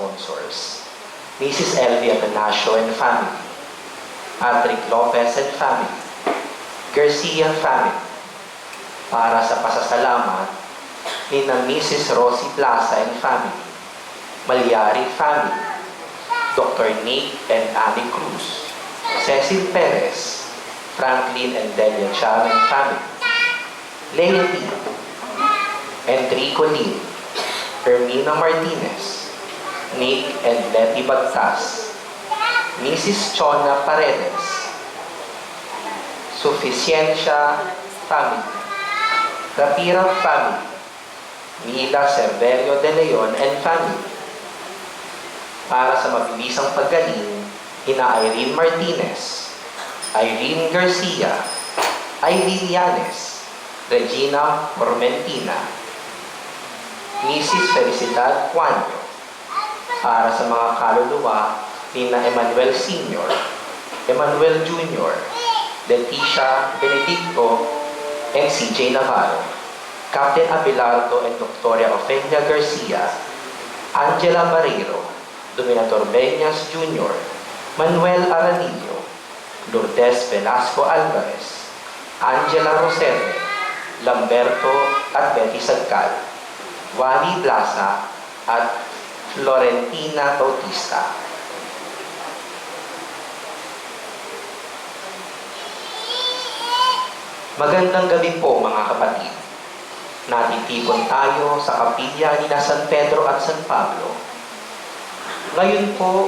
sponsors. Mrs. Elvie Atanasio and family, Patrick Lopez and family, Garcia family, para sa pasasalamat ni na Mrs. Rosie Plaza and family, Malyari family, Dr. Nick and Annie Cruz, Cecil Perez, Franklin and Delia Cham and family, Leia Lee, Enrico Lee, Ermina Martinez, Nick and Letty Bagtas, Mrs. Chona Paredes, Suficiencia family, Rapira family, Mila Cerverio de Leon and family. Para sa mabilisang paggaling, ina Irene Martinez, Irene Garcia, Irene Yanes, Regina Formentina, Mrs. Felicidad Juanyo. Para sa mga kaluluwa, nina Emmanuel Sr., Emmanuel Jr., Leticia Benedicto, and CJ Navarro, Captain Abelardo and Victoria Ofelia Garcia, Angela Barrero, Dominator Beñas Jr., Manuel Aranillo, Lourdes Velasco Alvarez, Angela Rosete, Lamberto at Betty Sagcal, Wally Blaza at Florentina Bautista. Magandang gabi po mga kapatid. Natitipon tayo sa kapilya ni na San Pedro at San Pablo. Ngayon po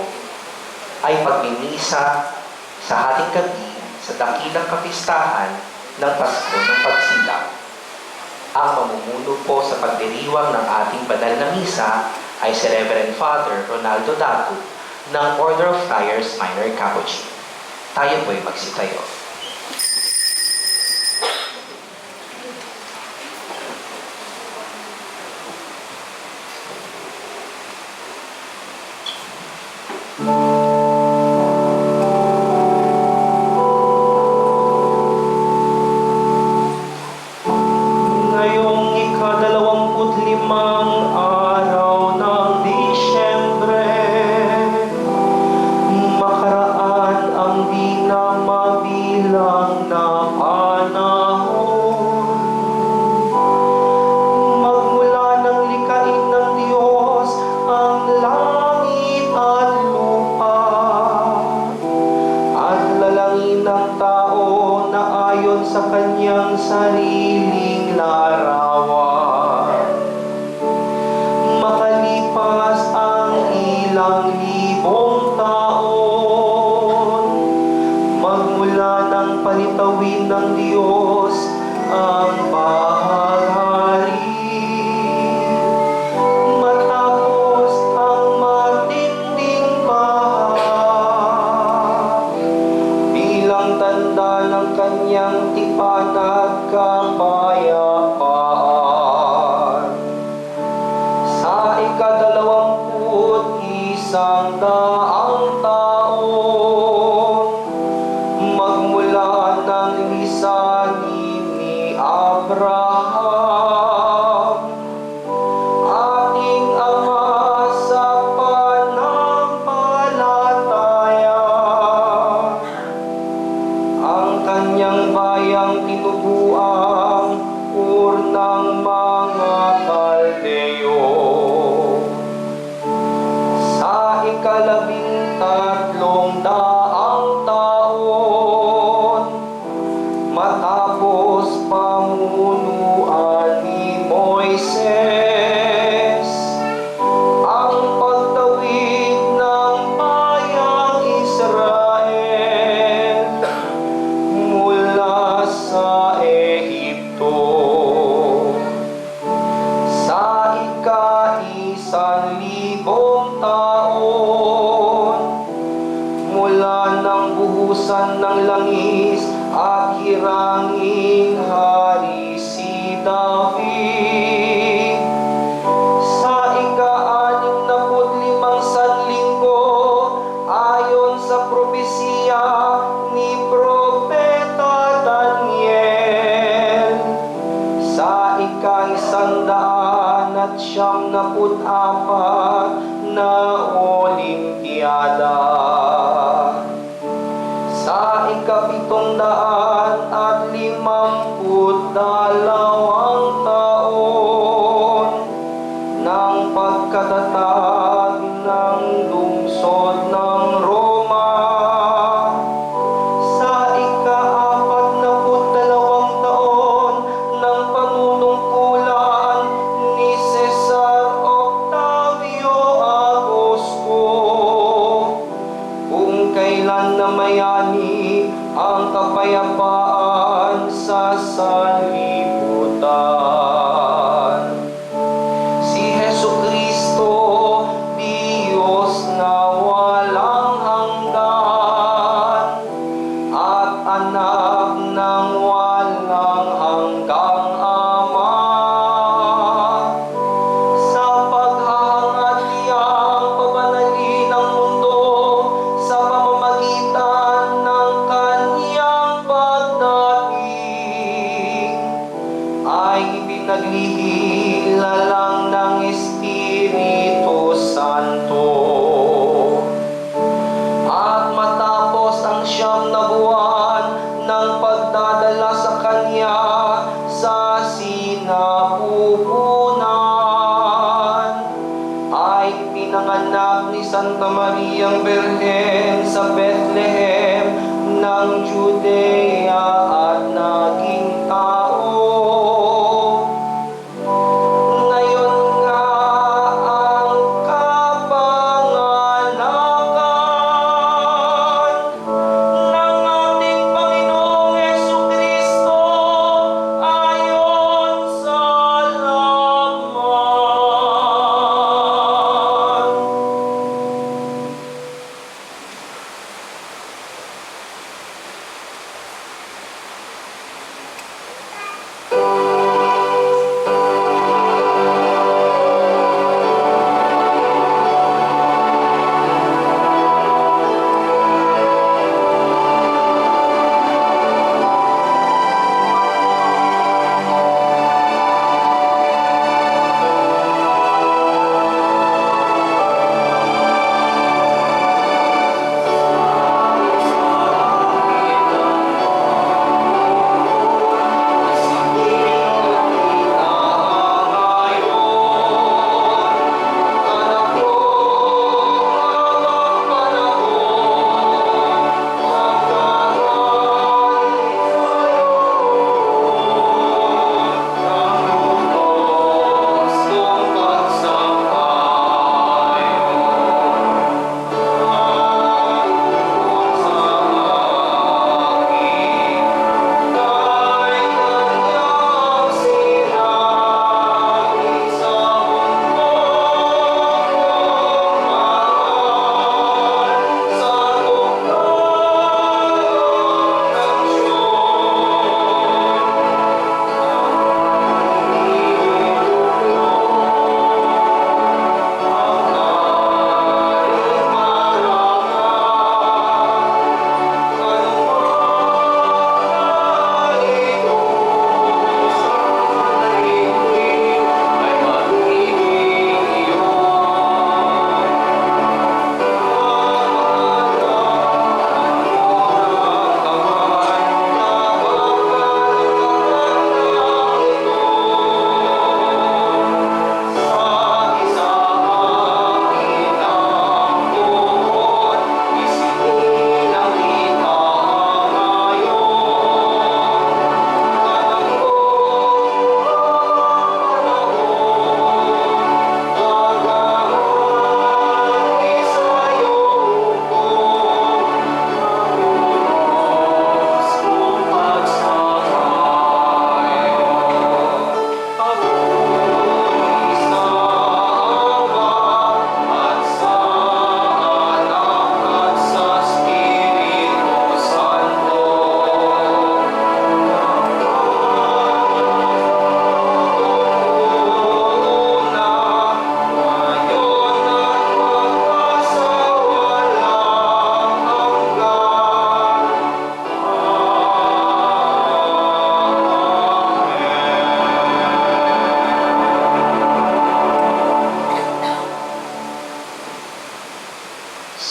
ay pagmimisa sa ating gabi sa dakilang kapistahan ng Pasko ng Pagsilang. Ang mamumuno po sa pagdiriwang ng ating banal na misa ay si Reverend Father Ronaldo Dato ng Order of Friars Minor Capuchin. Tayo po ay magsitayo. Sa kanyang sariling larawan. Makalipas ang ilang libong taon, magmula ng palitawin ng Diyos ang bahagari. Matapos ang matinding baha, bilang tanda ng kanyang tipan at kapayapaan. Sa ika-21 taon, magmula ng lisanin ni Abraham, ating ama sa pananampalataya, ang kanyang bayang tinubuang urnang mga Kaldeo. Sa ika-13 taon, matapos pamunuan ni Moises, ang pagtawid ng bayang Israel mula sa Ehipto. Sa ika-1,000 taon, mula ng buhusan ng langis at hiranging hari si David, sa ika-65 sanlinggo, ayon sa propesiya ni Propeta Daniel, sa ika-194 na itinatag ng lungsod ng Roma. Sa ika-42 taon ng panunungkulan ni Cesar Octavio Augusto, kung kailan namayani ang kapayapaan sa sanlibutan. Si Jesucristo, Diyos na walang hanggan, at anak ng walang hanggang Ama. Sa paghahangad niyang pabanalin ang mundo sa pamamagitan ng kaniyang pagdating, ay ipinaglihilalang ng Espiritu Santo. At matapos ang 9 na buwan ng pagdadala sa Kanya sa sinapupunan, ay pinanganak ni Santa Mariang Birhen sa Bethlehem ng Judea at naging tao. Ngayon nga ang kapanganakan ng ating Panginoong Jesucristo ayon sa laman.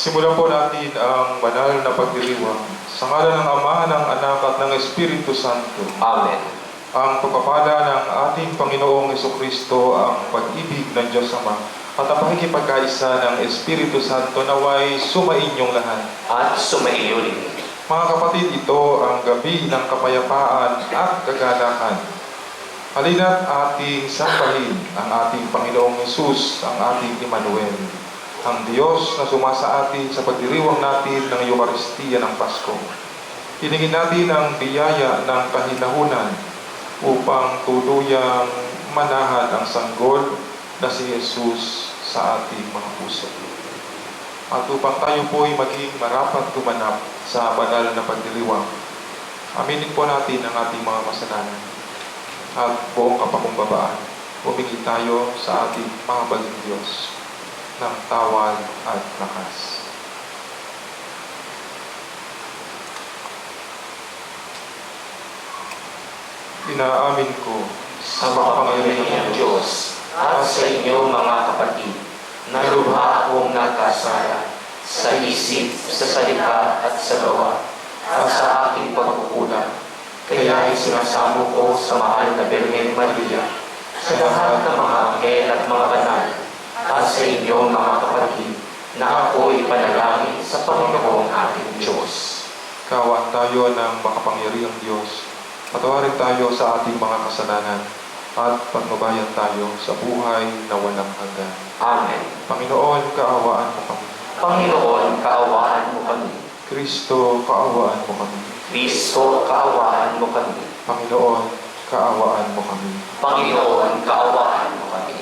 Simulan po natin ang banal na pagdiriwang sa ngalan ng Ama, ng Anak at ng Espiritu Santo. Amen. Ang pagpapala ng ating Panginoong Jesucristo, ang pag-ibig ng Diyos Ama, at ang pakikipagkaisa ng Espiritu Santo naway sumainyong lahat. At sumaiyo rin. Mga kapatid, ito ang gabi ng kapayapaan at kagalakan. Halina't ating sambahin ang ating Panginoong Hesus, ang ating Emmanuel, ang Diyos na sumasa atin sa pagdiriwang natin ng Eucharistia ng Pasko. Hilingin natin ang biyaya ng kahinahunan upang tuluyang manahan ang sanggol na si Jesus sa ating mga puso. At upang tayo po'y maging marapat gumanap sa banal na pagdiriwang, aminin po natin ang ating mga kasalanan at buong kapakumbabaan. Humingi tayo sa ating mahabaling Diyos ng tawad at lakas. Inaamin ko Sa makapangyarihang Diyos at sa inyo mga kapatid, na lubha akong nagkasala sa isip, sa salita at sa gawa, at sa aking pagkukulang. Kaya isinasamo ko sa mahal na Birhen Maria, sa lahat ng mga anghel at mga banal, at sa inyo mga kapatid, na ako ipanalangin sa Panginoong ating Diyos. kawan tayo ng makapangyarihang Diyos. Patawarin tayo sa ating mga kasalanan at patnubayan tayo sa buhay na walang hanggan. Amen. Panginoon, kaawaan mo kami. Panginoon, kaawaan mo kami. Kristo, kaawaan mo kami. Kristo, kaawaan mo kami. Panginoon, kaawaan mo kami. Panginoon, kaawaan mo kami.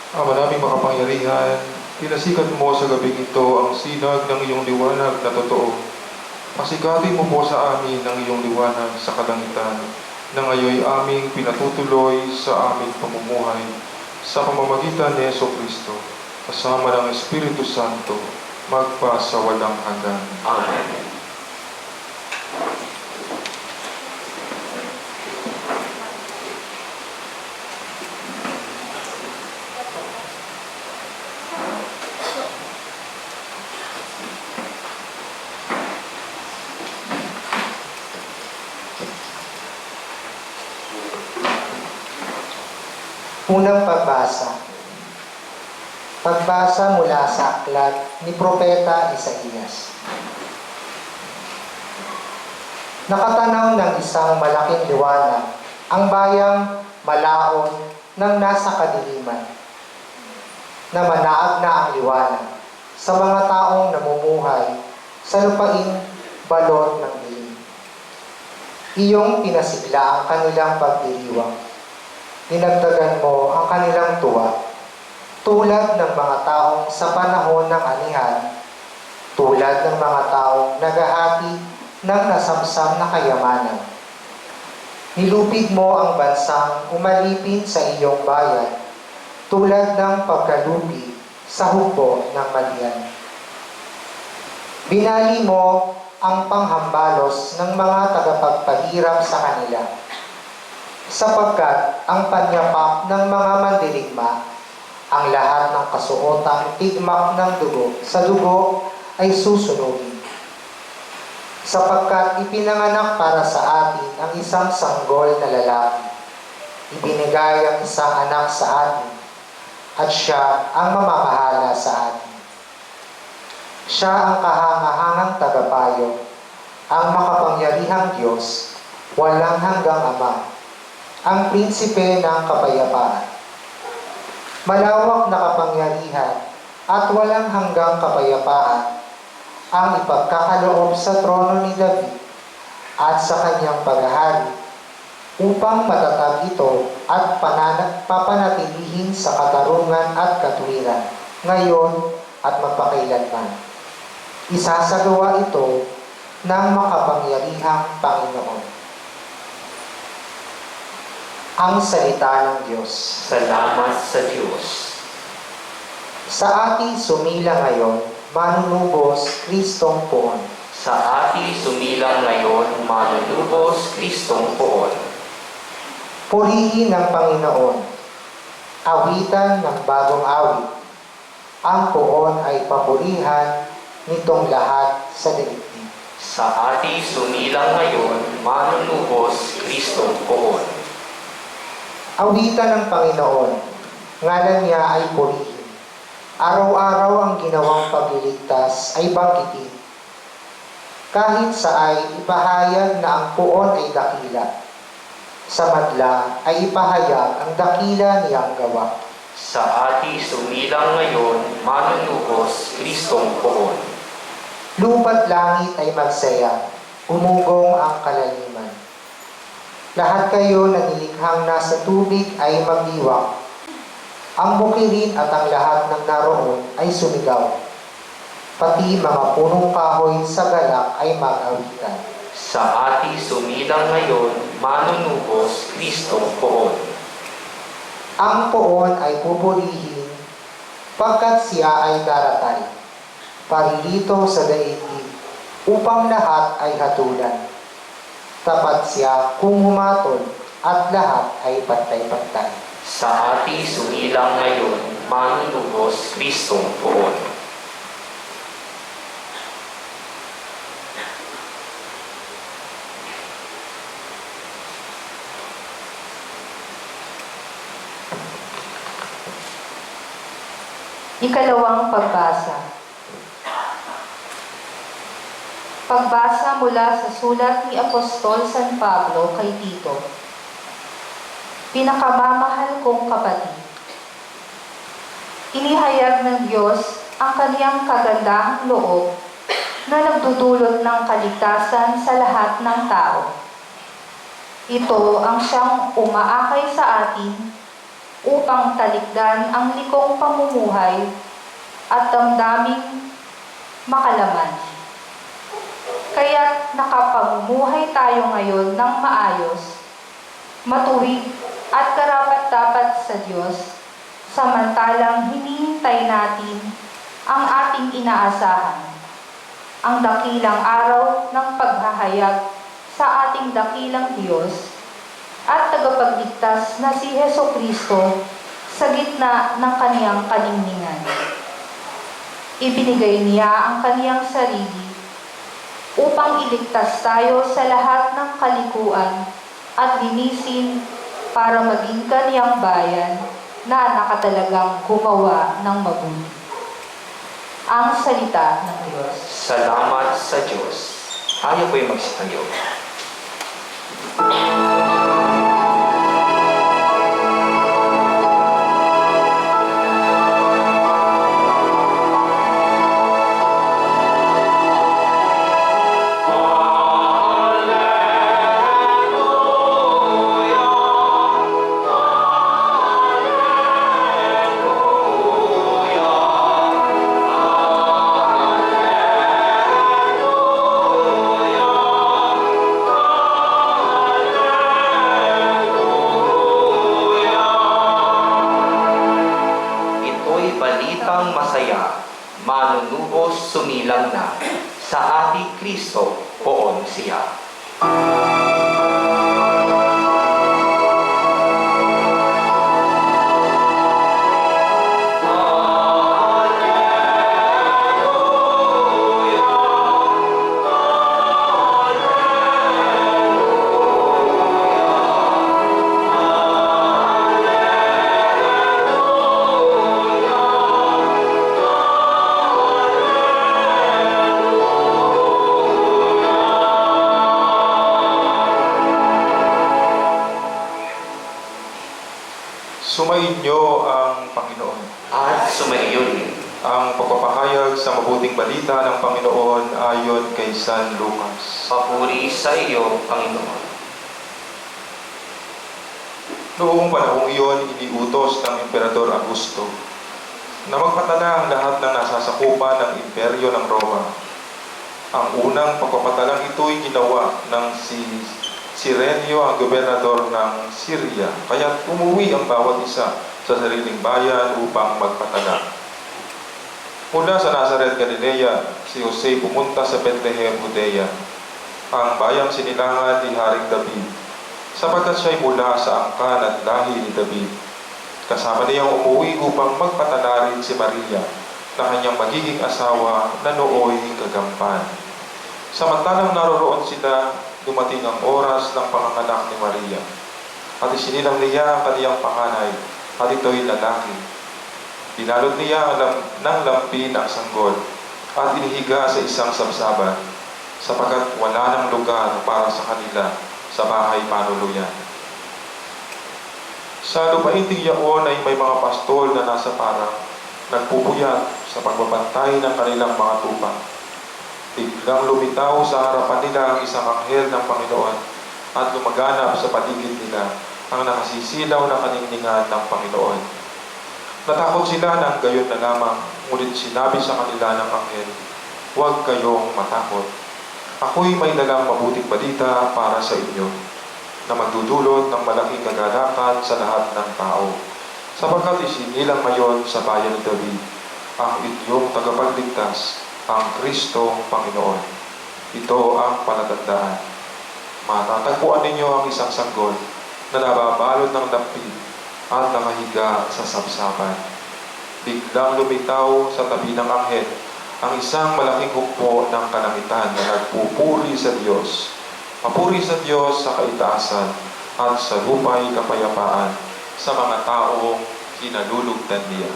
Ama naming makapangyarihan, pinasikat mo sa gabing ito ang sinag ng iyong liwanag na totoo. Pasikatin mo po sa amin ang iyong liwanag sa kalangitan, na ngayon aming pinatutuloy sa aming pamumuhay sa pamamagitan ni Jesucristo, kasama ng Espiritu Santo, magpa sa walang hanggan. Amen. Unang pagbasa. Pagbasa mula sa aklat ni Propeta Isaías. Nakatanaw ng isang malaking liwanag ang bayang malaon ng nasa kadiliman, na manaag na ang liwanag sa mga taong namumuhay sa lupaing balot ng dilim. Iyong pinasigla ang kanilang pagdiriwang. Dinagdagan mo ang kanilang tuwa, tulad ng mga taong sa panahon ng anihan, tulad ng mga taong naghahati ng nasamsam na kayamanan. Nilupig mo ang bansang umalipin sa iyong bayan, tulad ng pagkalupig sa hukbo ng malian. Binali mo ang panghambalos ng mga tagapagpahirap sa kanila, sapagkat ang panyapak ng mga mandirigma, ang lahat ng kasuotang tigmak ng dugo sa dugo ay susunugin. Sapagkat ipinanganak para sa atin ang isang sanggol na lalaki, ibinigay ang isang anak sa atin, at siya ang mamamahala sa atin. Siya ang kahangahangang tagapayo, ang makapangyarihang Diyos, walang hanggang Ama, ang prinsipe ng kapayapaan. Malawak na kapangyarihan at walang hanggang kapayapaan ang ipagkakaloob sa trono ni David at sa kanyang paghahari, upang matatag ito at papanatilihin sa katarungan at katuwiran, ngayon at magpakailanman. Isasagawa ito ng makapangyarihang Panginoon. Ang salita ng Diyos. Salamat sa Diyos. Sa ating sumila ngayon, manunubos Kristong poon. Sa ating sumilang ngayon, manunubos Kristong poon. Purihin ng Panginoon. Awitan ng bagong awit. Ang poon ay papurihan nitong lahat sa daigdig. Sa ating sumilang ngayon, manunubos Kristong poon. Awitan ng Panginoon, ngalan niya ay purihin. Araw-araw ang ginawang pagliligtas ay banggitin. Kahit sa ay ipahayag na ang puon ay dakila. Sa madla ay ipahayag ang dakila niyang gawa. Sa ating sumilang ngayon, manunubos Kristong poon. Lupa't langit ay magsaya, umugong ang kalaliman. Lahat kayo na nilikhang nasa tubig ay magdiwang. Ang bukirin at ang lahat ng naroon ay sumigaw. Pati mga punong kahoy sa galak ay mag-awitan. Sa ating sumilang ngayon, manunubos Kristong poon. Ang poon ay pupurihin, pagkat siya ay daratay, paririto sa daigdig, upang lahat ay hatulan. Tapat siya kung humatol, at lahat ay pantay-pantay. Sa ating sumilang ngayon, manunubos Kristong poon. Ikalawang pagbasa. Pagbasa mula sa sulat ni Apostol San Pablo kay Tito. Pinakamamahal kong kapatid, inihayag ng Diyos ang kaniyang kagandahang loob na nagdudulot ng kaligtasan sa lahat ng tao. Ito ang siyang umaakay sa atin upang talikdan ang likong pamumuhay at damdaming makalaman. Kaya't nakapamumuhay tayo ngayon ng maayos, matuwid at karapat-dapat sa Diyos, samantalang hinihintay natin ang ating inaasahan, ang dakilang araw ng paghahayag sa ating dakilang Diyos at tagapagligtas na si Hesukristo sa gitna ng kaniyang kalingningan. Ibinigay niya ang kaniyang sarili upang iligtas tayo sa lahat ng kalikuan at linisin para maging kaniyang bayan na nakatalagang gumawa ng mabuti. Ang salita ng Diyos. Salamat sa Diyos. Tayo po'y magsitayo. Balitang masaya, manunubos sumilang na, sa ating Kristo poon siya. Sumainyo ang Panginoon. At sumaiyo rin. Ang pagpapahayag sa mabuting balita ng Panginoon ayon kay San Lucas. Papuri sa iyo, Panginoon. Noong panahong iyon, iniutos ng Emperador Augusto na magpatala ang lahat ng nasasakupan ng imperyo ng Roma. Ang unang pagpapatalang ito'y ginawa ng si Cirenio, ang gobernador ng Syria, kaya umuwi ang bawat isa sa sariling bayan upang magpatala. Mula sa Nazaret, Galilea, si Jose pumunta sa Bethlehem, Judea, ang bayang sinilangan ni Haring David, sapagkat siya'y mula sa angkan at lahi ni David. Kasama niyang umuwi upang magpatala rin si Maria, na kanyang magiging asawa na nooy gagampan. Samantalang naroroon sila, dumating ang oras ng panganganak ni Maria, at isinilang niya ang kaniyang panganay, at ito'y lalaki. Binalot niya ng lampin ang sanggol, at inihiga sa isang sabsaban, sapagkat wala ng lugar para sa kanila sa bahay panuluyan. Sa lupainting yaon ay may mga pastol na nasa parang, nagpupuyat sa pagbabantay ng kanilang mga tupa. Biglang lumitaw sa harapan nila ang isang anghel ng Panginoon at lumaganap sa paligid nila ang nakasisilaw na kaningningan ng Panginoon. Natakot sila ng gayon na lamang, ngunit sinabi sa kanila ng anghel, "Huwag kayong matakot. Ako'y may dalang mabuting balita para sa inyo, na magdudulot ng malaking kagalakan sa lahat ng tao, sapagkat isinilang ngayon sa bayan ni David ang inyong tagapagligtas, ang Kristong Panginoon. Ito ang palatandaan. Matatagpuan ninyo ang isang sanggol na nababalot ng lampin at nakahiga sa sabsaban." Biglang lumitaw sa tabi ng anghel ang isang malaking hukbo ng kalangitan na nagpupuri sa Diyos. Papuri sa Diyos sa kaitaasan at sa lupa'y kapayapaan sa mga taong kinalulugdan niya.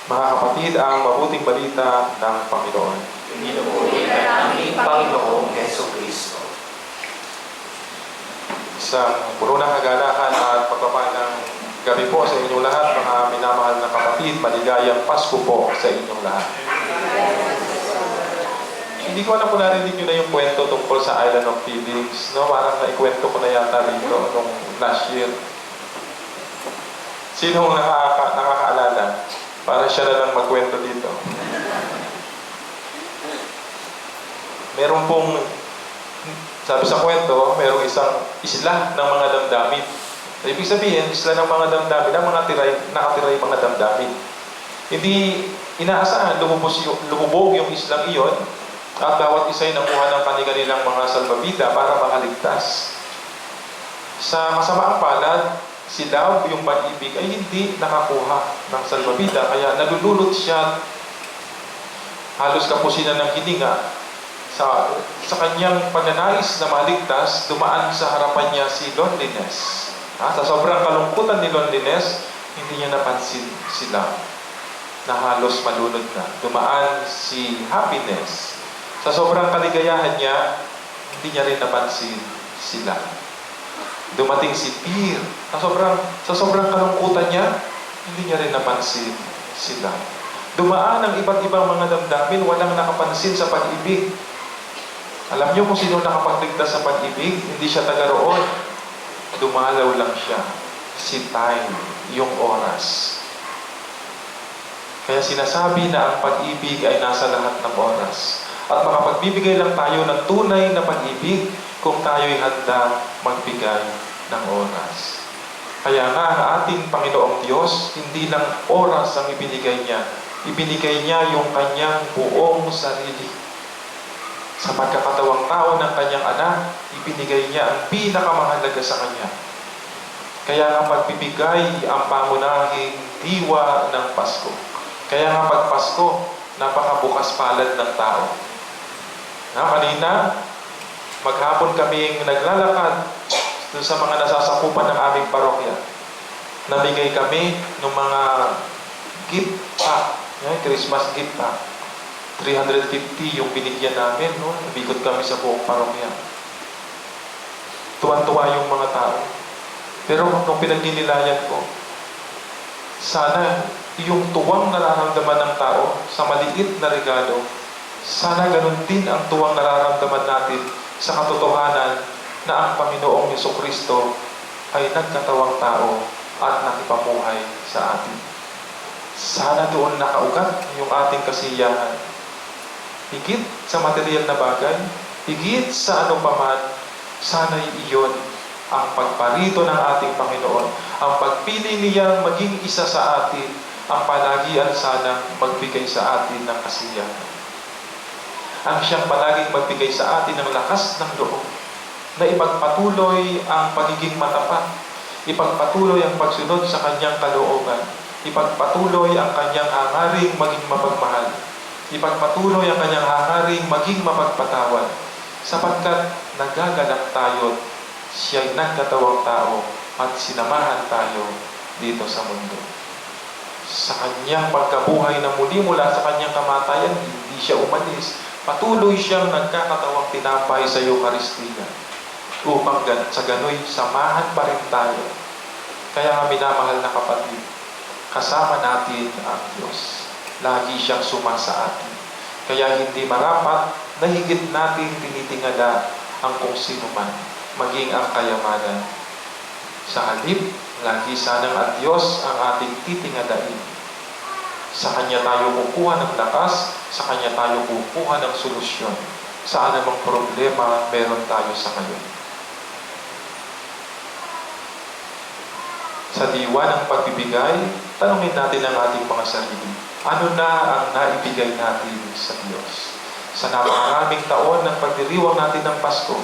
Mga kapatid, ang mabuting balita ng Panginoon. Pinupuri ka namin, Panginoong Hesukristo. Isang puno ng kagalakan at pagpapandang gabi po sa inyong lahat, mga minamahal na kapatid. Maligayang Pasko po sa inyong lahat. hindi ko alam kung narinig nyo na yung kwento tungkol sa Island of Feelings. No? Parang naikwento ko na yata rito nung last year. Sino ang nakakaalala? Para siya na lang magkwento dito. Meron pong, sabi sa kwento, merong isang isla ng mga damdamin. Ibig sabihin, isla ng mga damdamin, ang mga nakatiray mga damdamin. Hindi inaasahan, lumubog yung islang iyon at bawat isa ay nakuha ng kanilang mga salbabida para makaligtas. Sa masamaang palad, si Love, yung pag-ibig, ay hindi nakakuha ng salbabida. Kaya nalululot siya, halos kapusinan ng hininga. Sa kanyang pagnanais na maligtas, dumaan sa harapan niya si loneliness. Sa sobrang kalungkutan ni loneliness, hindi niya napansin si Love na halos malunod na. Dumaan si happiness. Sa sobrang kaligayahan niya, hindi niya rin napansin si Love. Dumating si fear. Sa sobrang kalungkutan niya, hindi niya rin napansin si Love. Dumaan ang iba't ibang mga damdamin, walang nakapansin sa pag-ibig. Alam niyo kung sino nakapagligtas sa pag-ibig? Hindi siya taga roon. Dumalaw lang siya. Si time, yung oras. Kaya sinasabi na ang pag-ibig ay nasa lahat ng oras. At makapagbibigay lang tayo ng tunay na pag-ibig kung tayo'y handa magbigay ng oras. Kaya nga ang ating Panginoong Diyos, hindi lang oras ang ibinigay niya. Ibinigay niya yung kanyang buong sarili. Sa pagkakatawang tao ng kanyang anak, ibinigay niya ang pinakamahalaga sa kanya. Kaya nga pagbibigay ang pangunahing diwa ng Pasko. Kaya nga pag Pasko, napakabukas palad ng tao. Kanina, maghapon kaming naglalakad dun sa mga nasasakupan ng aming parokya. Namigay kami ng mga gift pack, Christmas gift pack. 350 yung binigyan namin, no? Nabikot kami sa buong parokya. Tuwan-tuwa yung mga tao. Pero nung pinagninilayan ko, sana yung tuwang nararamdaman ng tao sa maliit na regalo, sana ganun din ang tuwang nararamdaman natin sa katotohanan na ang Panginoong Jesucristo ay nagkatawang tao at nakipamuhay sa atin. Sana doon nakaugat yung ating kasiyahan. Higit sa material na bagay, higit sa ano paman, sana'y iyon ang pagparito ng ating Panginoon. Ang pagpili niyang maging isa sa atin, ang palagian sanang magbigay sa atin ng kasiyahan. Ang siyang palaging magbigay sa atin ng lakas ng loob, na ipagpatuloy ang pagiging matapat, ipagpatuloy ang pagsunod sa kanyang kalooban, ipagpatuloy ang kanyang hangaring maging mapagmahal, ipagpatuloy ang kanyang hangaring maging mapagpatawad, sapagkat nagagalak tayo, siya'y nagkatawang tao at sinamahan tayo dito sa mundo. Sa kanyang pagkabuhay na muli mula sa kanyang kamatayan, hindi siya umalis. Patuloy siyang nagkakatawang tinapay sa Eucharistia upang sa gano'y samahan pa rin tayo. Kaya nga minamahal na kapatid, kasama natin ang Diyos. Lagi siyang sumasa atin. Kaya hindi marapat na higit natin tinitingala ang kung sino man, maging ang kayamanan. Sa halip, lagi sanang ang Diyos ang ating titingalain. Sa Kanya tayo kukuha ng lakas, sa Kanya tayo kukuha ng solusyon. Sa anumang problema meron tayo sa ngayon. Sa diwa ng pagbibigay, tanungin natin ang ating mga sarili. Ano na ang naibigay natin sa Diyos? Sa napakaraming taon ng pagdiriwang natin ng Pasko,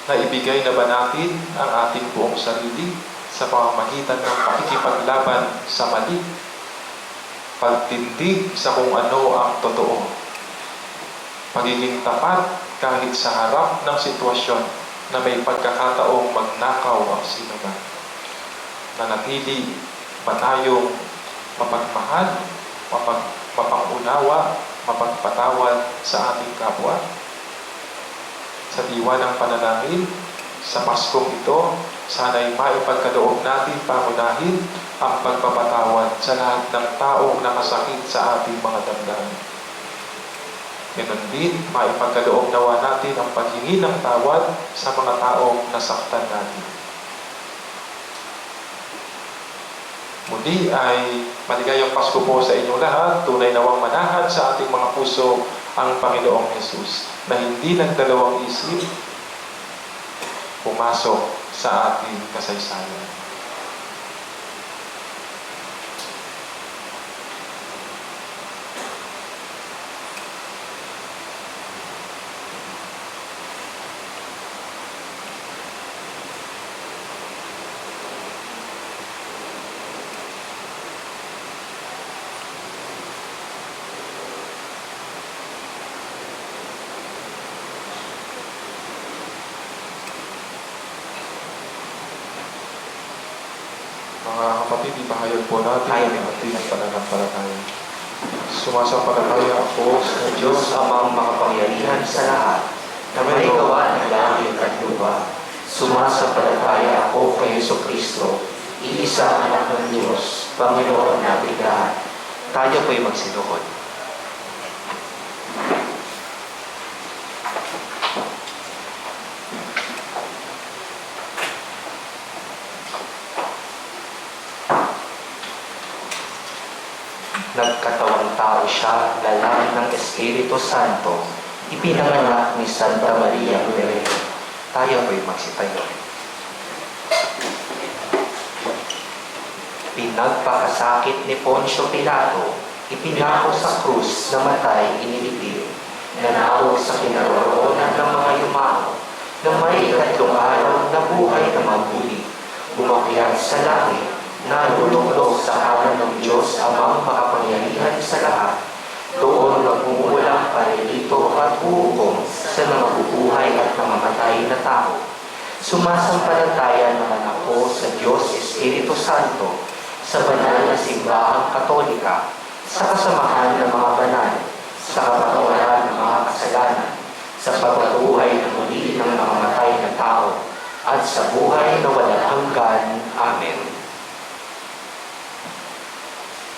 naibigay na ba natin ang ating buong sarili sa pamamagitan ng pakikipaglaban sa mali, pagtindig sa kung ano ang totoo, pagiging tapat kahit sa harap ng sitwasyon na may pagkakataong magnakaw ang sino man, nanatili ba tayong mapagmahal, mapangunawa, mapagpatawad sa ating kapwa? Sa diwa ng panalangin, sa Paskong ito, sana'y maipagkaloob natin pangunahin ang pagpapatawad sa lahat ng taong nakasakit sa ating mga damdamin. Ganon din, maipagkaloob nawa natin ang paghingi ng tawad sa mga taong nasaktan natin. Muli ay maligayang Pasko po sa inyong lahat. Tunay nawang manahan sa ating mga puso ang Panginoong Hesus na hindi nagdalawang isip pumasok sa ating kasaysayan. Mga kapatid, ipahayag po natin ang ating pananampalataya. Sumasampalataya ako sa Sa Diyos amang makapangyarihan sa lahat, na may gawa ng langit at lupa. Sumasampalataya ako kay Jesucristo, iisa anak ng Diyos, Panginoon nating lahat. Tayo po'y magsinuhod. Nagkatawang tao siya, lalaki ng Espiritu Santo, ipinanganak ni Santa Maria Virgen. Tayo po'y magsitayo. Pinagpakasakit ni Poncio Pilato, ipinako sa krus na matay inilibing, nanawag sa kinaroroonan ng mga yumao, na may ikatlong araw na buhay na mabuli, umakyat sa langit, naluluklok sa kanan ng Diyos amang makapangyarihan sa lahat. Doon nagmumulang parilito at hukom sa mga bubuhay at namamatay na tao. Sumasampalataya naman ako sa Diyos Espiritu Santo, sa banal na simbahang Katolika, sa kasamahan ng mga banal, sa kapatawaran ng mga kasalanan, sa pagpatuhay ng muli ng mga matay na tao, at sa buhay na walang hanggan. Amen.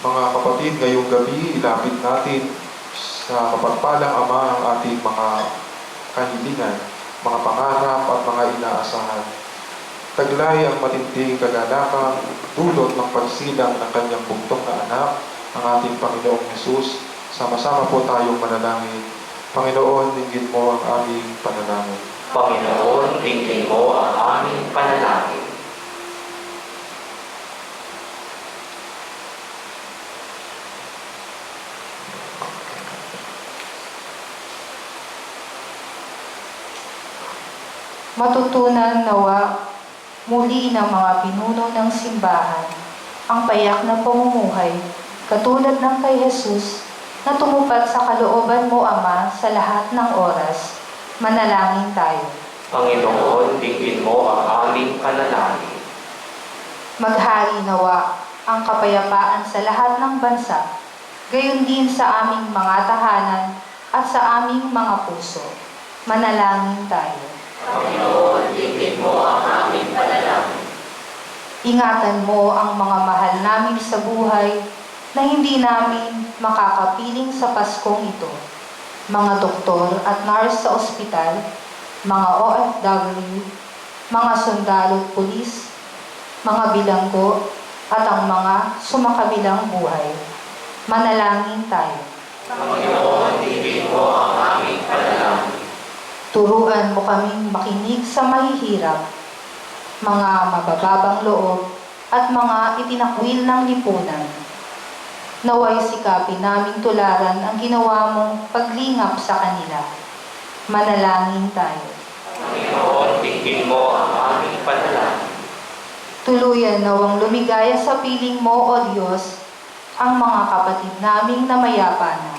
mga kapatid, ngayong gabi, ilapit natin sa mapagpalang Ama ang ating mga kahilingan, mga pangarap at mga inaasahan. Taglay ang matinding kagalakan, dulot ng pagsilang ng kanyang bugtong na anak, ang ating Panginoong Hesus. Sama-sama po tayong manalangin. Panginoon, dinggin mo ang aming panalangin. Panginoon, dinggin mo ang aming panalangin. Matutunan nawa muli ng mga pinuno ng simbahan ang payak na pamumuhay katulad ng kay Jesus na tumupad sa kalooban mo, Ama, sa lahat ng oras. Manalangin tayo. Panginoon, dinggin mo ang aming panalangin. Maghari nawa ang kapayapaan sa lahat ng bansa, gayon din sa aming mga tahanan at sa aming mga puso. Manalangin tayo. Panginoon, dinggin mo ang aming panalangin. Ingatan mo ang mga mahal namin sa buhay na hindi namin makakapiling sa Paskong ito. Mga doktor at nurse sa ospital, mga OFW, mga sundalo at pulis, mga bilanggo, at ang mga sumakabilang buhay. Manalangin tayo. Panginoon, dinggin mo ang aming panalangin. Turuan mo kaming makinig sa mahihirap, mga mabababang loob, at mga itinakwil ng lipunan. Naway sikapin naming tularan ang ginawa mong paglingap sa kanila. Manalangin tayo. Panginoon, dinggin mo ang aming panalangin. Tuluyan nawang lumigaya sa piling mo, O Diyos, ang mga kapatid naming namayapa na.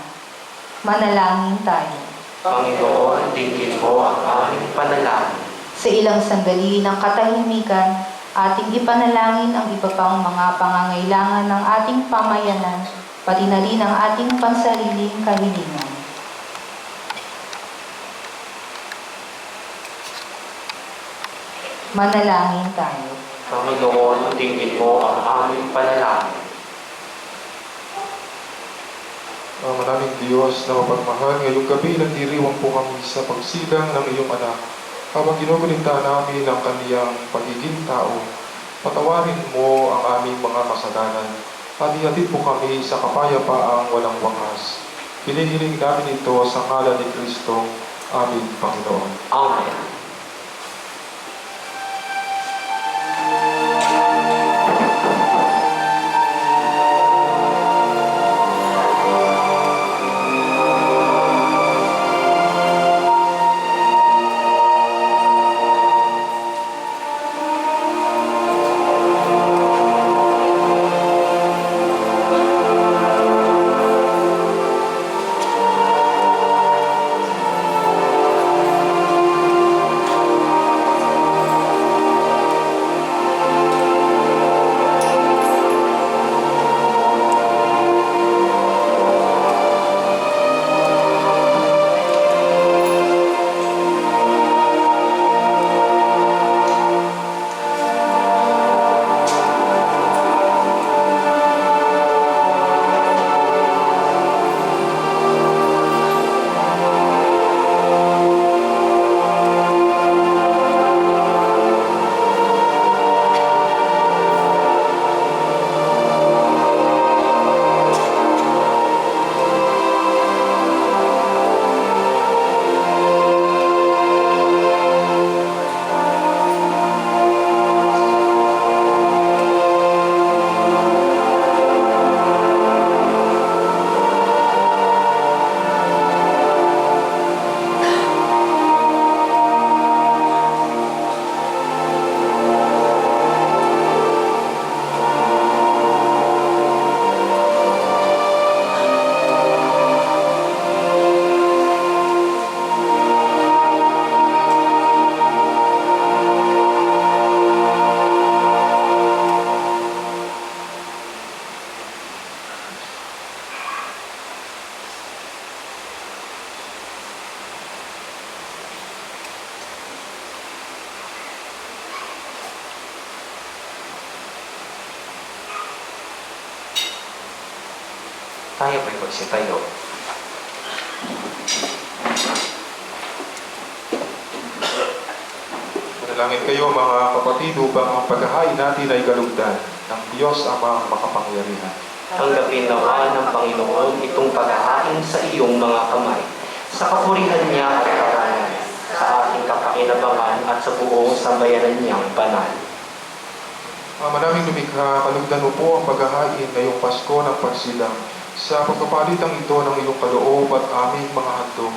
Manalangin tayo. Panginoon, dinggin mo ang aming panalangin. Sa ilang sandali ng katahimikan, ating ipanalangin ang iba pang mga pangangailangan ng ating pamayanan, pati na rin ang ating pansariling kahilingan. Manalangin tayo. Panginoon, dinggin mo ang aming panalangin. Maraming Diyos na mapagmahal, ngayong gabi nagdiriwang po kami sa pagsilang ng iyong anak. Habang ginugunita namin ang kaniyang pagiging tao, patawarin mo ang aming mga kasalanan at ihatid mo kami sa kapayapaang walang wakas. Hinihiling namin ito sa ngalan ni Kristo, aming Panginoon. Amen. Tayo po'y magsitayo. Manalangin kayo mga kapatid upang ang paghahain natin ay galugdan ng Diyos Ama makapangyarihan. Tanggapin nawa ng Panginoon itong paghahain sa iyong mga kamay, sa kapurihan niya at karanan, sa ating kapakinabangan at sa buong sambayanan niyang banal. Manaming lumikha, kalugdan mo po ang paghahain ngayong Pasko ng pagsilang. Sa pagpapalitang ito ng iyong kaloob at aming mga handog,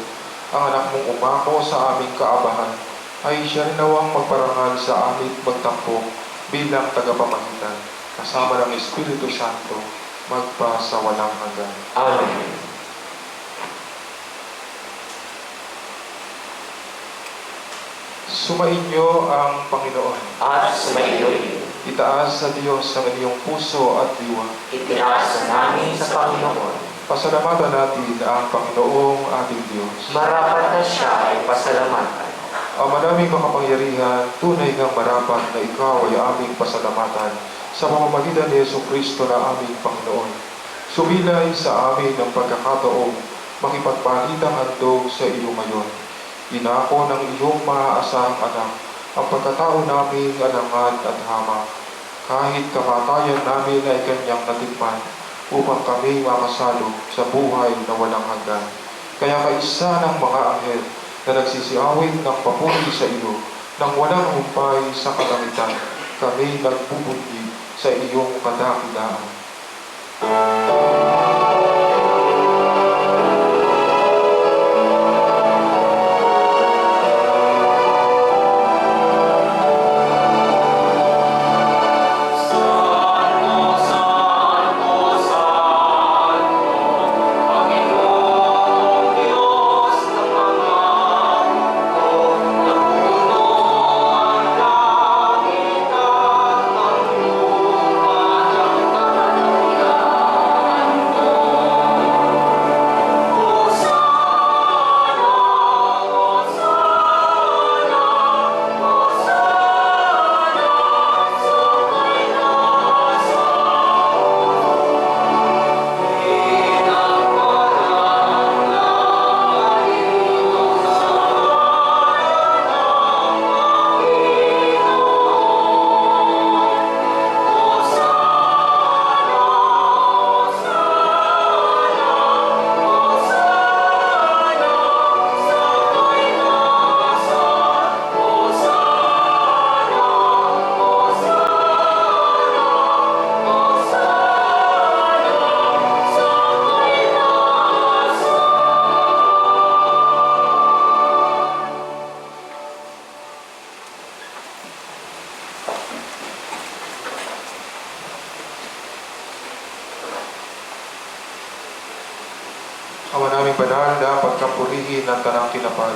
ang anak mong umako sa aming kaabahan, ay siya rin nawang magparangal sa aming magtampo bilang tagapamagitan, kasama ng Espiritu Santo, magpa sa walang hanggan. Amen. Sumainyo ang Panginoon. At sumailoy, Itaas sa Diyos ang inyong puso at diwa. itinaas namin sa Panginoon. Pasalamatan natin ang Panginoong ating Diyos. Marapat na siya ay pasalamatan. Ama naming makapangyarihan, tunay kang marapat na ikaw ay aming pasalamatan sa pamamagitan ni Jesucristo na aming Panginoon. Sumilay sa amin ang pagkakataong makipagpalitang handog sa iyo ngayon. Inako ng iyong maaasahang anak ang pagkatao namin alangan at hamak. Kahit kamatayan namin ay kanyang natikman upang kami makasalo sa buhay na walang hanggan. Kaya kaisa ng mga anghel na nagsisiawit ng papuri sa iyo nang walang humpay sa kalangitan, kami nagpupunti sa iyong kadakilaan. banal na pagkapurihin ng tanang kinapal,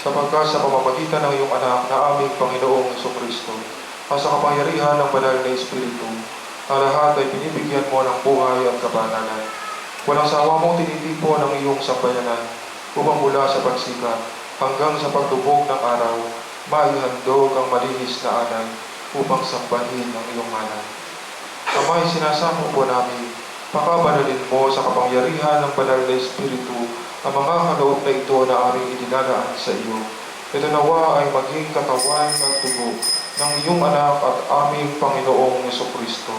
sapagkat sa pamamagitan ng iyong anak na aming Panginoong Jesucristo, at sa kapangyarihan ng banal na Espiritu, ang lahat ay binibigyan mo ng buhay at kabanalan. Walang sawa mong tinitipon ang iyong sambayanan, upang mula sa pagsikat hanggang sa pagdubog ng araw, maihandog ang malinis na alay upang sambahin ang iyong ngalan. Amay, sinasamo po namin, pakabanalin mo sa kapangyarihan ng banal na Espiritu ang mga kaloob na ito na aming inilalaan sa iyo. Ito nawa ay maging katawan at dugo ng iyong anak at aming Panginoong Jesucristo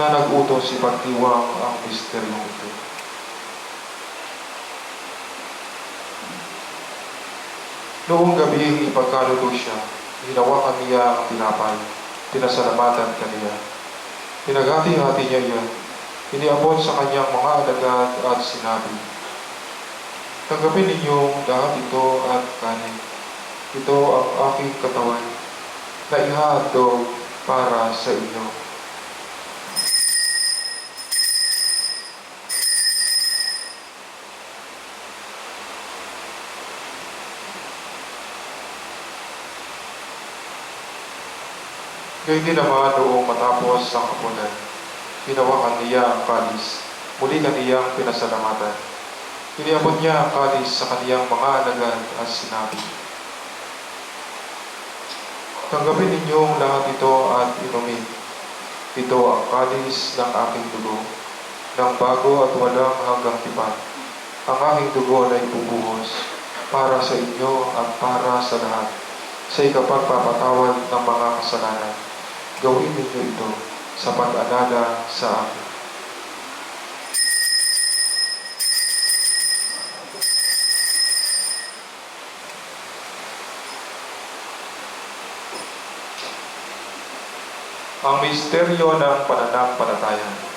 na nag-utos ipagdiwang ang misteryong ito. Noong gabi ipagkaluto siya, hinawakan niya ang tinapay, pinasalamatan kaniya. Pinagati-hati niya iyan, iniabot sa kanyang mga alagad at sinabi, "Tanggapin ninyong lahat ito at kanin. Ito ang aking katawan na ihahandog para sa inyo." Gayun din naman noong matapos ang hapunan, hinawakan niya ang kalis, muli kaniyang pinasalamatan. Iniabot niya ang kalis sa kaniyang mga alagad at sinabi, "Tanggapin ninyong lahat ito at inumin. Ito ang kalis ng aking dugo, ng bago at walang hanggang tipan. Ang aking dugo na ibubuhos para sa inyo at para sa lahat, sa ikapagpapatawad ng mga kasalanan. Gawin ninyo ito sa pag-alala sa akin." Ang misteryo ng pananampalataya.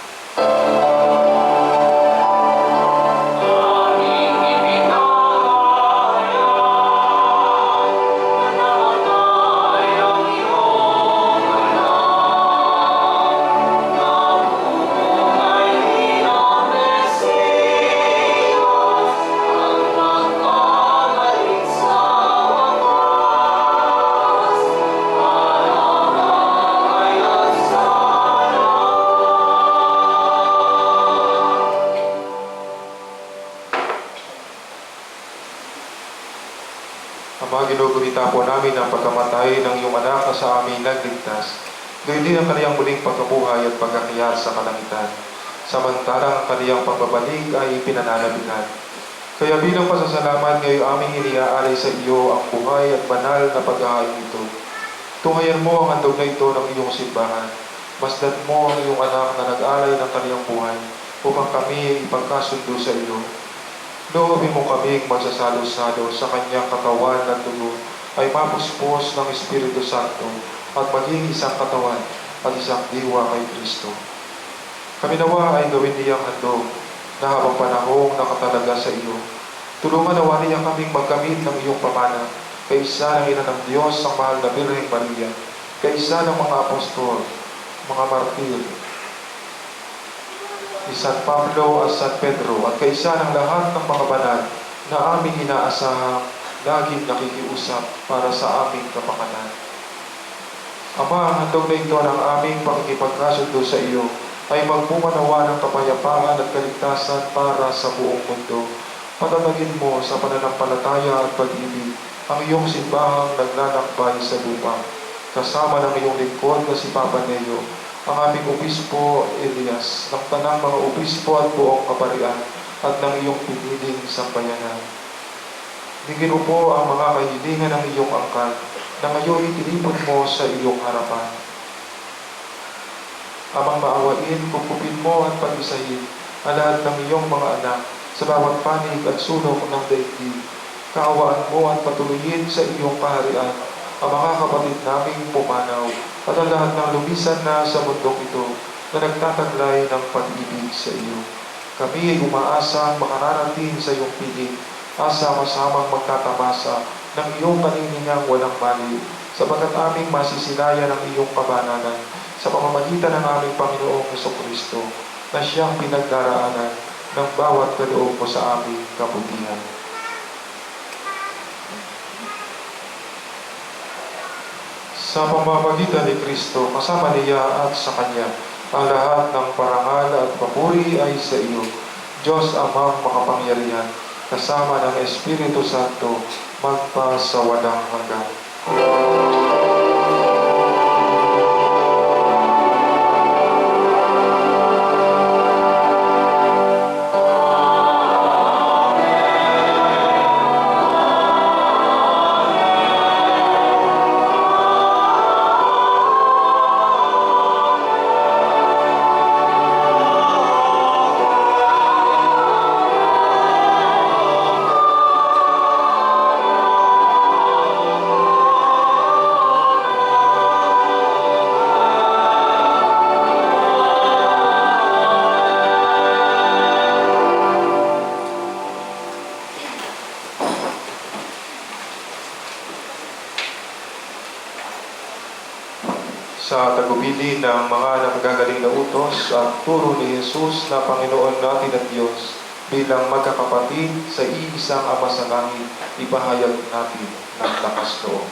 Ama, ginugulita po namin ang pagkamatay ng iyong anak na sa amin nagligtas. Gayon din ang kaniyang muling pagkabuhay at pagkakiyat sa kalangitan. Samantalang ang kaniyang pagbabalik ay pinananabihan. Kaya bilang pasasalamat ngayon aming iniaalay sa iyo ang buhay at banal na paghahain ito. Tunghayan mo ang handog na ito ng iyong simbahan. Masdan mo ang iyong anak na nag-alay ng kaniyang buhay upang kami ipagkasundo sa iyo. Loobin mo kaming magsasalo-salo sa kanyang katawan at dugo ay mapuspos ng Espiritu Santo at maging isang katawan at isang diwa kay Kristo. Kami nawa ay gawin niyang handog na habang panahong nakatalaga sa iyo. Tulungan nawa niya kaming magkamit ng iyong pamana, kaisa ng ina ng Diyos ang mahal na Birheng Maria, kaisa ng mga apostol, mga martir, ni San Pablo at San Pedro, at kaisa ng lahat ng mga banal na aming inaasahang laging nakikiusap para sa aming kapakanan. Ama, ang handog na ito ng aming pakikipagkasundo sa iyo ay magpumanawa ng kapayapaan at kaligtasan para sa buong mundo. Patatagin mo sa pananampalataya at pag-ibig ang iyong simbahang naglalakbay sa lupa, kasama ng iyong lingkod na si Papa Neo, ang aming obispo Elias, ng tanang mga obispo at buong kaparian, at ng iyong piniling sambayanan. Bigyan mo po ang mga kahilingan ng iyong angkan na ngayon itinipon mo sa iyong harapan. Amang maawain, kupupin mo at pag-isahin ang lahat ng iyong mga anak sa bawat panig at sulok ng daigdig. Kaawaan mo at patuloyin sa iyong kaharian ang mga kapatid naming pumanaw at ang lahat ng lumisan na sa mundong ito na nagtataglay ng pag-ibig sa iyo. Kami ay umaasang makararating sa iyong piling, asama-samang magtatamasa ng iyong kaniningang walang mali, sapagkat aming masisilayan ang iyong kabanalan sa pamamagitan ng aming Panginoong Jesucristo, na siyang pinagdaraanan ng bawat kaloob mo sa aming kabutihan. Sa pamamagitan ni Kristo, kasama niya at sa Kanya, ang lahat ng parangal at papuri ay sa iyo, Diyos Amang makapangyarihan, kasama ng Espiritu Santo, magpa sa walang hanggan. Sa tagubili ng mga nagagaling na utos at turo ni Jesus na Panginoon natin at Diyos, bilang magkakapatid sa iisang Ama sa langit, ipahayag natin ng lakas loob.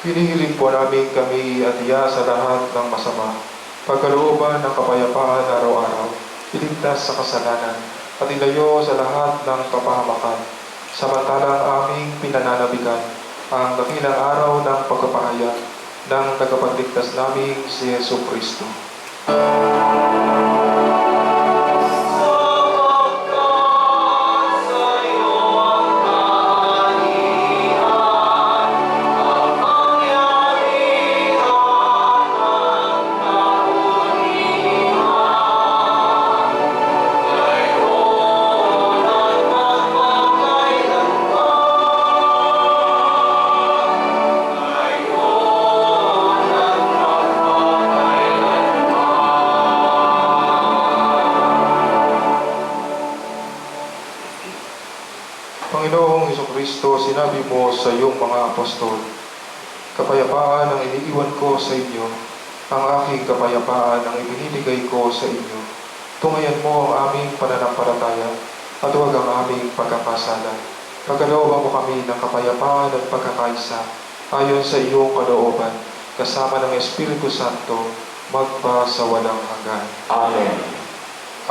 Hinihiling po namin kami at iya sa lahat ng masama, pagkalooban ng kapayapaan araw-araw, iligtas sa kasalanan, at ilayo sa lahat ng kapahamakan, samantalang aming pinananabigan ang dakilang araw ng pagkapahayag ng tagapagligtas naming si Yesu Kristo. Panginoong Hesukristo, sinabi mo sa iyong mga apostol, kapayapaan ang iniiwan ko sa inyo, ang aking kapayapaan ang ibinibigay ko sa inyo. Tungayan mo ang aming pananampalataya at huwag ang aming pagkakasala. Pagkalooban mo kami ng kapayapaan at pagkakaisa ayon sa iyong kalooban, kasama ng Espiritu Santo, magpa sa walang hanggan. Amen.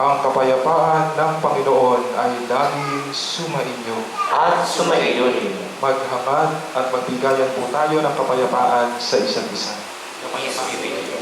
Ang kapayapaan ng Panginoon ay laging sumainyo. At sumaiyo rin. Maghangad at magbigayan po tayo ng kapayapaan sa isa't isa. Yung may Espiritu.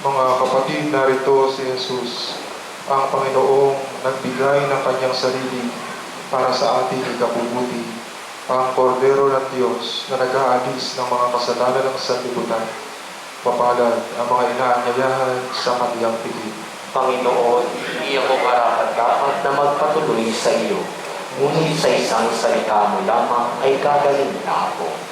Mga kapatid, narito si Jesus, ang Panginoong nagbigay ng kanyang sarili para sa ating ikabubuti, ang Kordero ng Diyos na nag-aalis ng mga kasalanan ng sanlibutan. Mapalad ang mga inaanyayahan sa kaniyang piging. Panginoon, hindi ako karapat-dapat na magpatuloy sa iyo. Ngunit sa isang salita mo lamang ay gagaling na ako.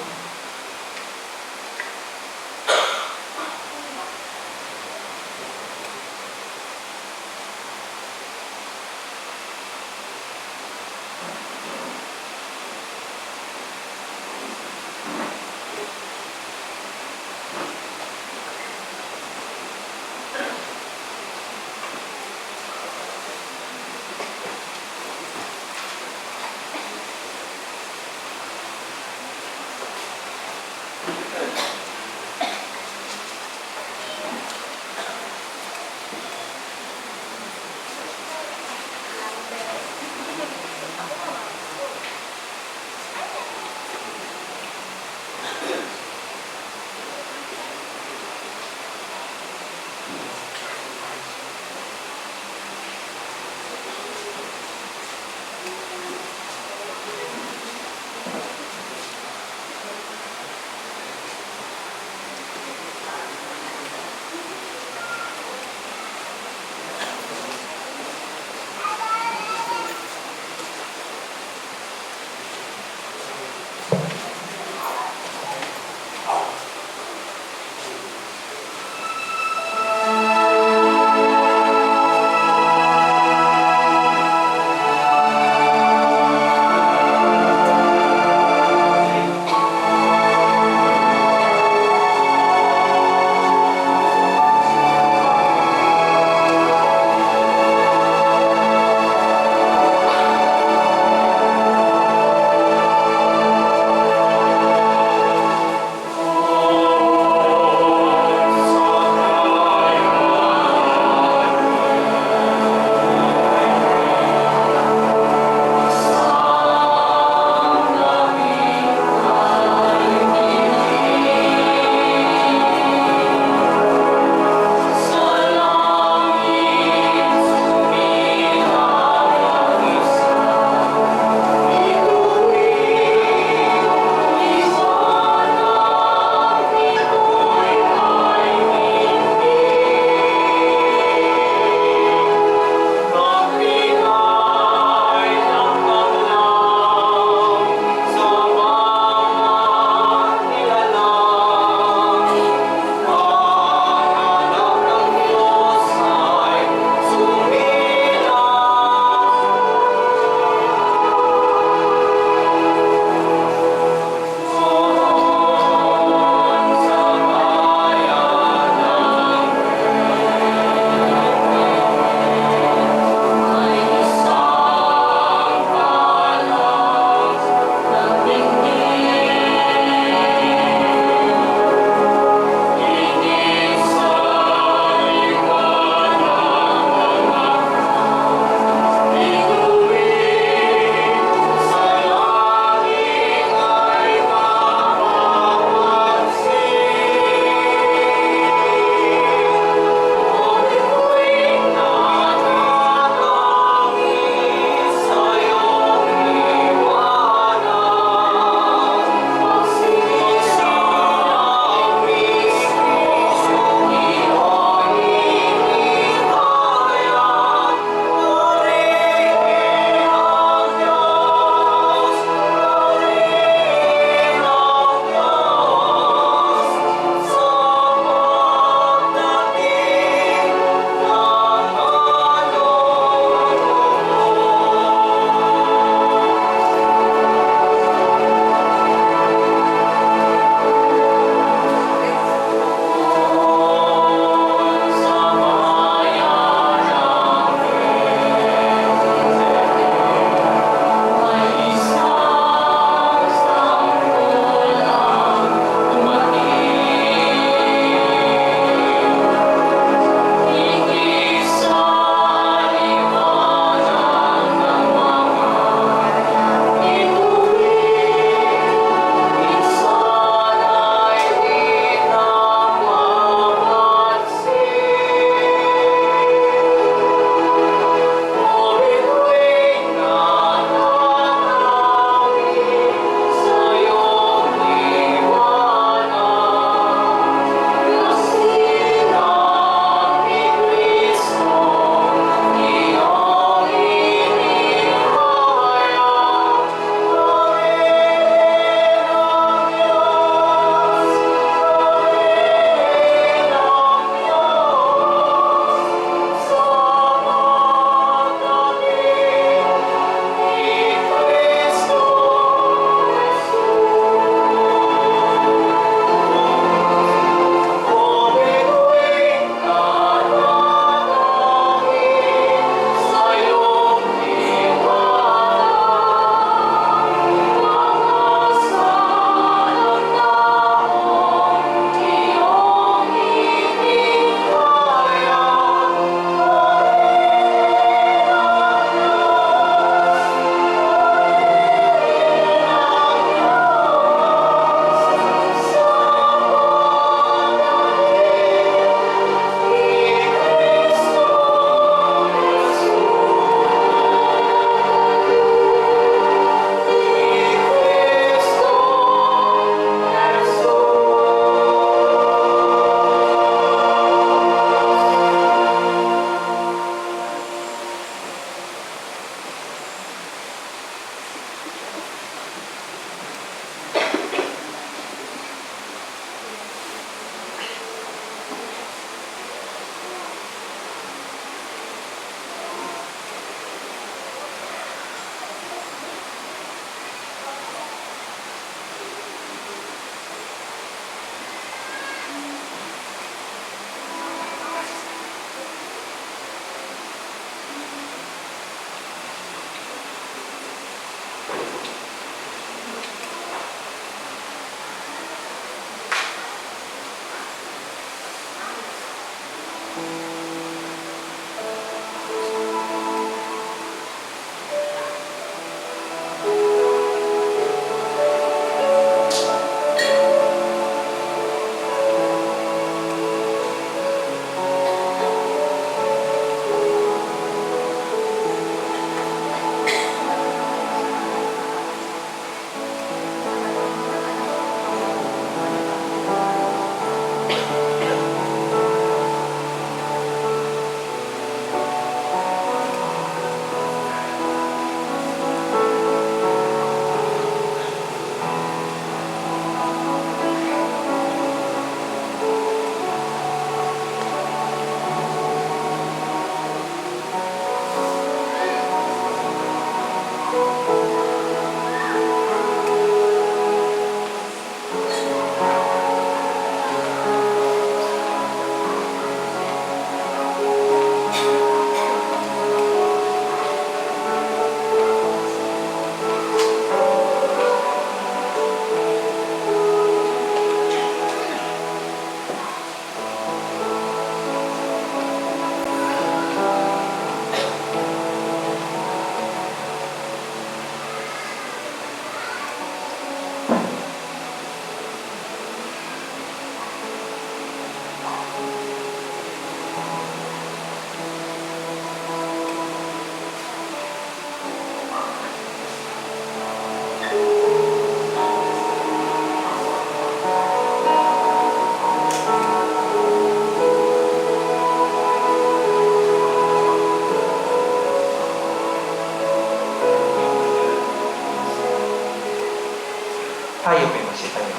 po'y magsitayo.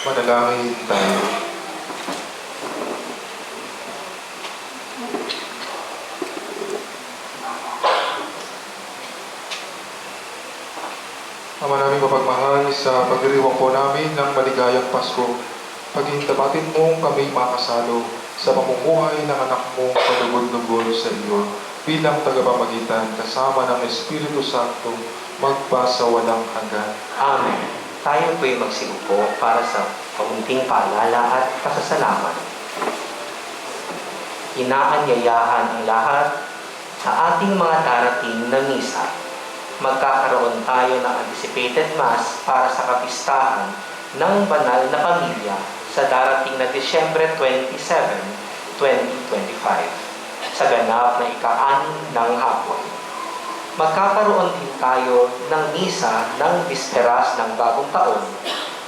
Manalangin tayo. Ama namin mapagmahal, sa pagdiriwang po namin ng maligayang Pasko, paghintabatin mong kami makasalo sa pamumuhay ng anak mong kalugod-lugod sa iyo bilang tagapamagitan kasama ng Espiritu Santo magpa sa walang hanggan. Amen. Tayo po'y magsiupo para sa kaunting paalala at pasasalamat. Inaanyayahan ang lahat sa ating mga darating na misa. Magkakaroon tayo ng anticipated mass para sa kapistahan ng banal na pamilya sa darating na Disyembre 27, 2025 sa ganap na ika-6 ng hapon. Magkakaroon din tayo ng misa ng bisperas ng bagong taon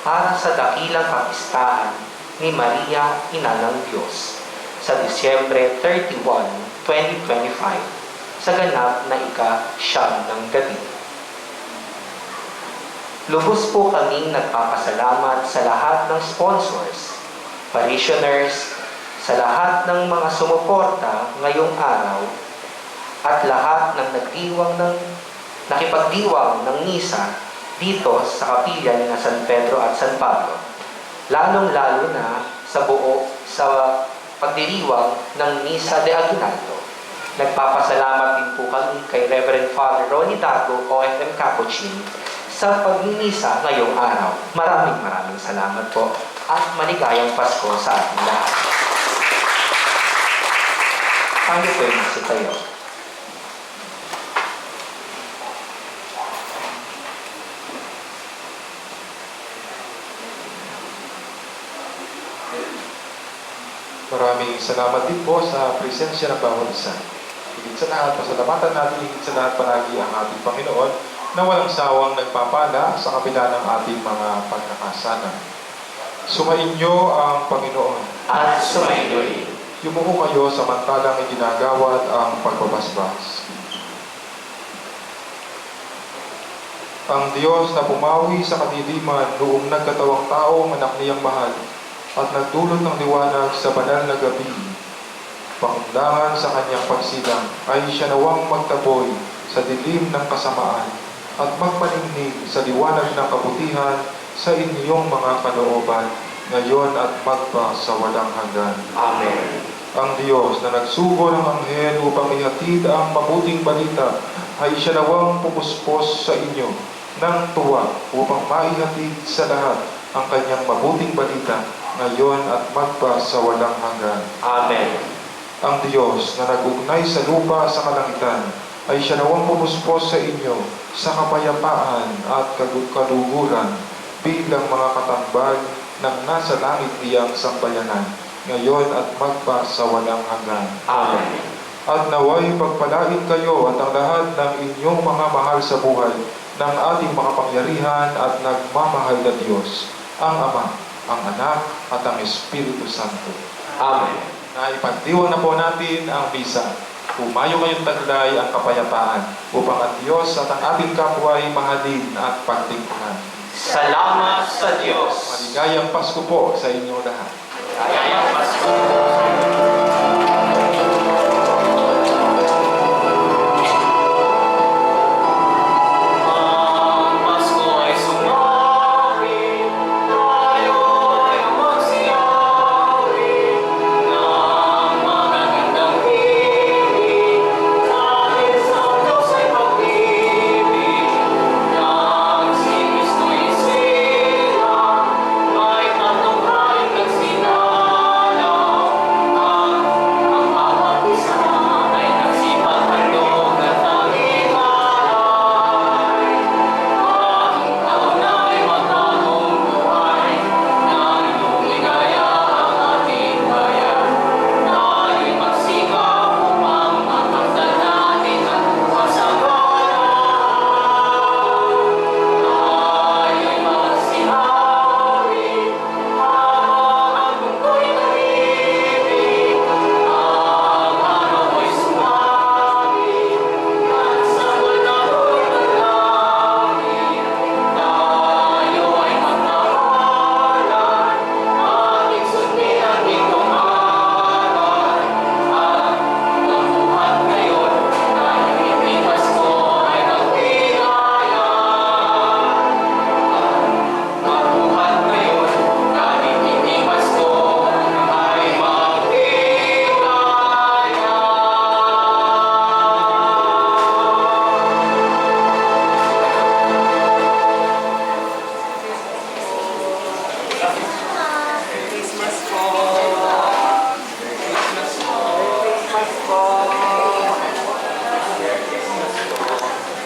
para sa dakilang kapistahan ni Maria, Ina ng Diyos sa Disyembre 31, 2025 sa ganap na ika-9 ng gabi. Lubos po kaming nagpapasalamat sa lahat ng sponsors, parishioners, sa lahat ng mga sumuporta ngayong araw, at lahat ng nakipagdiwang ng misa dito sa kapilya ni San Pedro at San Pablo. Lalong-lalo na sa pagdiriwang ng Misa de Aguinaldo. Nagpapasalamat din po kami kay Reverend Father Ronnie Dago, OFM Capuchin, sa pagmimisa ngayong araw. Maraming salamat po at maligayang Pasko sa ating lahat. Tayo po yung magsitayo. Maraming salamat din po sa presensya ng bawat isa. Higit sa lahat, pasalamatan natin higit sa lahat palagi ang ating Panginoon na walang sawang nagpapala sa kabila ng ating mga pagkakasala. Sumainyo ang Panginoon. At sumainyo rin. Yumuko kayo samantalang iginagawad ang pagbabasbas. Ang Diyos na pumawi sa kadiliman noong nagkatawang taong anak niyang mahal at nagdulot ng liwanag sa banal na gabi, pangundangan sa kanyang pagsilang ay siya nawang magtaboy sa dilim ng kasamaan at magpaningning sa liwanag ng kabutihan sa inyong mga kalooban, ngayon at magpa sa walang hanggan. Amen. Ang Diyos na nagsugo ng anghel upang ihatid ang mabuting balita ay siya nawang pumuspos sa inyo ng tuwa upang maihatid sa lahat ang kanyang mabuting balita ngayon at magpa sa walang hanggan. Amen. Ang Diyos na nag-ugnay sa lupa sa kalangitan ay siya nawang pumuspos sa inyo sa kapayapaan at kaluguran bilang mga katambal ng nasa langit niyang sambayanan ngayon at magpa sa walang hanggan. Amen. At naway pagpalain kayo at ang lahat ng inyong mga mahal sa buhay ng ating mga pangyarihan at nagmamahal na Diyos, ang Ama, ang Anak, at ang Espiritu Santo. Amen. Na ipagdiwang na po natin ang misa. Humayo kayong taglay ang kapayapaan upang ang Diyos at ang ating kapwa ay mahalin at pagtingnan. Salamat sa Diyos. Maligayang Pasko po sa inyo lahat. Maligayang Pasko.